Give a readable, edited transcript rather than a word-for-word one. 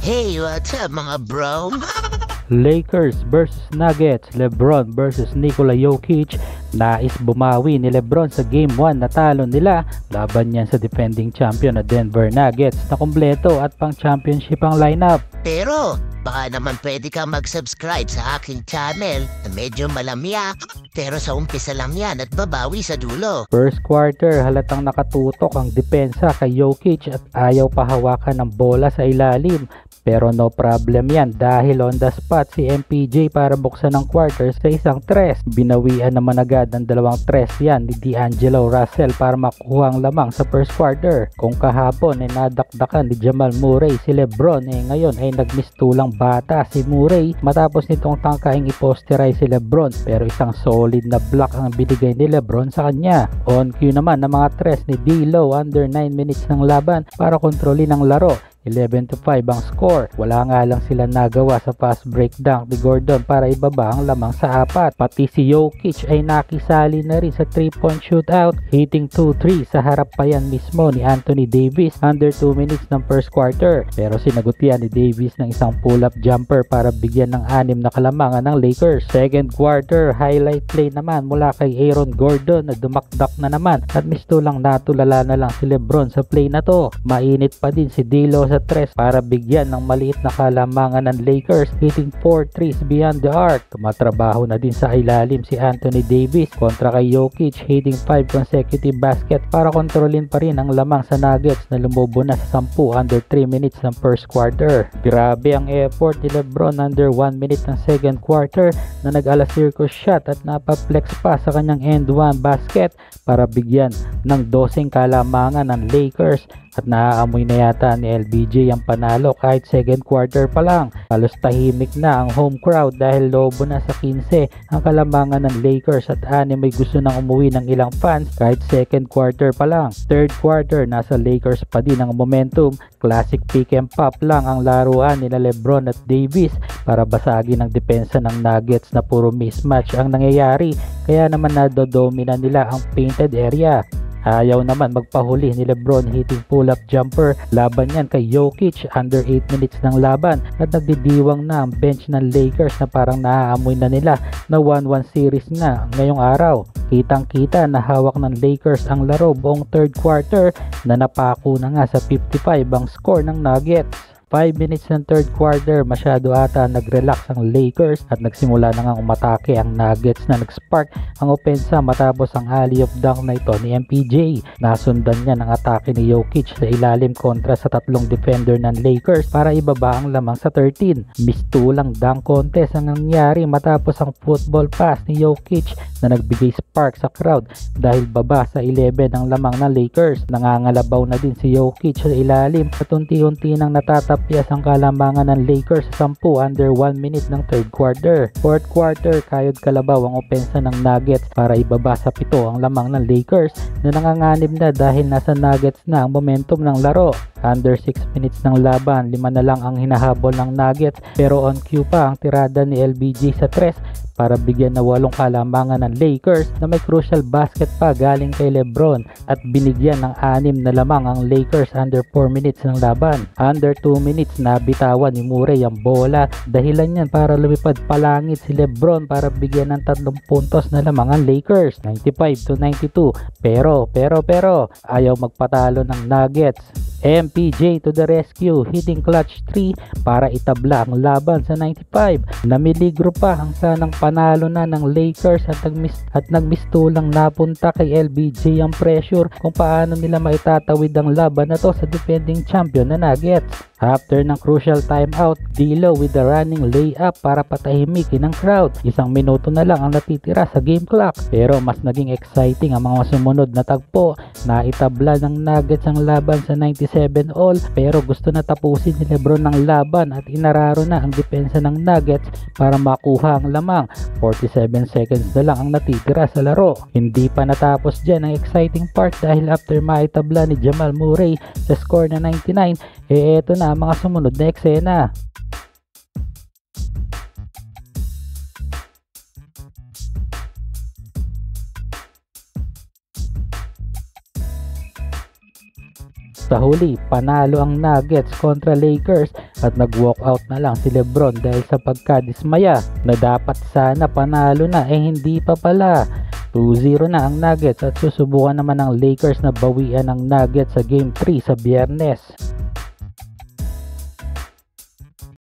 Hey, what's up mga bro? Lakers versus Nuggets, LeBron versus Nikola Jokic. Nais bumawi ni LeBron sa Game 1 na talo nila laban niyan sa defending champion na Denver Nuggets na kumpleto at pang championship ang lineup. Pero, baka naman pwede ka mag-subscribe sa aking channel na medyo malamya. Pero sa umpisa lang yan at babawi sa dulo. First quarter, halatang nakatutok ang depensa kay Jokic at ayaw pahawakan ng bola sa ilalim. Pero no problem yan dahil on the spot si MPJ para buksan ng quarter sa isang tres. Binawian naman agad ng dalawang tres yan ni D'Angelo Russell para makuha ang lamang sa first quarter. Kung kahapon ay nadakdakan ni Jamal Murray si LeBron, ngayon ay nagmistulang bata si Murray matapos nitong tangkaing iposterize si LeBron, pero isang solid na block ang binigay ni LeBron sa kanya. On cue naman ng mga tres ni D'Lo under 9 minutes ng laban para kontrolin ang laro. 11-5 ang score. Wala nga lang sila nagawa sa fast break dunk ni Gordon para ibaba ang lamang sa apat. Pati si Jokic ay nakisali na rin sa 3-point shootout, hitting 2-3 sa harap pa yan mismo ni Anthony Davis under 2 minutes ng first quarter. Pero sinagot yan ni Davis ng isang pull-up jumper para bigyan ng 6 na kalamangan ng Lakers. Second quarter, highlight play naman mula kay Aaron Gordon na dumakdak na naman at mistulang natulala na lang si LeBron sa play na to. Mainit pa din si D'Lo sa tres para bigyan ng maliit na kalamangan ng Lakers, hitting 4 threes beyond the arc. Tumatrabaho na din sa ilalim si Anthony Davis kontra kay Jokic, hitting 5 consecutive basket para kontrolin pa rin ang lamang sa Nuggets na lumubo na sa 10 under 3 minutes ng first quarter. Grabe ang effort ni LeBron under 1 minute ng second quarter na nag-ala circus shot at napaplex pa sa kanyang end 1 basket para bigyan ng 12 kalamangan ng Lakers. At naaamoy na yata ni LBJ ang panalo kahit second quarter pa lang. Halos tahimik na ang home crowd dahil lobo na sa 15 ang kalamangan ng Lakers at may gusto nang umuwi ng ilang fans kahit second quarter pa lang. Third quarter, nasa Lakers pa din ang momentum. Classic pick and pop lang ang laruan nila LeBron at Davis para basagin ang depensa ng Nuggets na puro mismatch ang nangyayari, kaya naman nadodomina nila ang painted area. Ayaw naman magpahuli ni LeBron, hitting pull-up jumper laban yan kay Jokic under 8 minutes ng laban at nagdidiwang na ang bench ng Lakers na parang naaamoy na nila na 1-1 series na ngayong araw. Kitang-kita na hawak ng Lakers ang laro buong third quarter na napako na nga sa 55 ang score ng Nuggets. 5 minutes ng third quarter, masyado ata nag-relax ang Lakers at nagsimula na nga umatake ang Nuggets na nag-spark ang opensa matapos ang alley-oop dunk na ito ni MPJ. Nasundan niya ng atake ni Jokic sa ilalim kontra sa tatlong defender ng Lakers para ibaba ang lamang sa 13. Mistulang dunk contest ang nangyari matapos ang football pass ni Jokic na nagbigay spark sa crowd dahil baba sa 11 ang lamang ng Lakers. Nangangalabaw na din si Jokic sa ilalim at unti-unti nang natatapos ang kalamangan ng Lakers sa 10 under 1 minute ng third quarter. Fourth quarter, kayod kalabaw ang opensa ng Nuggets para ibaba sa 7 ang lamang ng Lakers na nanganganib na dahil nasa Nuggets na ang momentum ng laro. Under 6 minutes ng laban, 5 na lang ang hinahabol ng Nuggets pero on cue pa ang tirada ni LBJ sa 3 para bigyan na 8 kalamangan ng Lakers na may crucial basket pa galing kay LeBron at binigyan ng 6 na lamang ang Lakers under 4 minutes ng laban. Under 2 minutes na bitawan ni Murray ang bola, dahilan yan para lumipad palangit si LeBron para bigyan ng 3 puntos na lamang ang Lakers, 95-92. Pero ayaw magpatalo ng Nuggets. MPJ to the rescue, hitting clutch 3 para itabla ang laban sa 95. Namiligro pa ang sanang panalo na ng Lakers at nagmistulang napunta kay LBJ ang pressure kung paano nila maitatawid ang laban na to sa defending champion na Nuggets. After ng crucial timeout, D'Lo with the running layup para patahimikin ang crowd. 1 minuto na lang ang natitira sa game clock. Pero mas naging exciting ang mga sumunod na tagpo. Naitabla ng Nuggets ang laban sa 97 all pero gusto na tapusin ni LeBron ng laban at inararo na ang depensa ng Nuggets para makuha ang lamang. 47 seconds na lang ang natitira sa laro. Hindi pa natapos dyan ang exciting part dahil after maitabla ni Jamal Murray sa score na 99, eto na ang mga sumunod na eksena. Sa huli, panalo ang Nuggets kontra Lakers at nag-walkout na lang si LeBron dahil sa pagkadismaya na dapat sana panalo na hindi pa pala. 2-0 na ang Nuggets at susubukan naman ng Lakers na bawian ng Nuggets sa Game 3 sa Biyernes.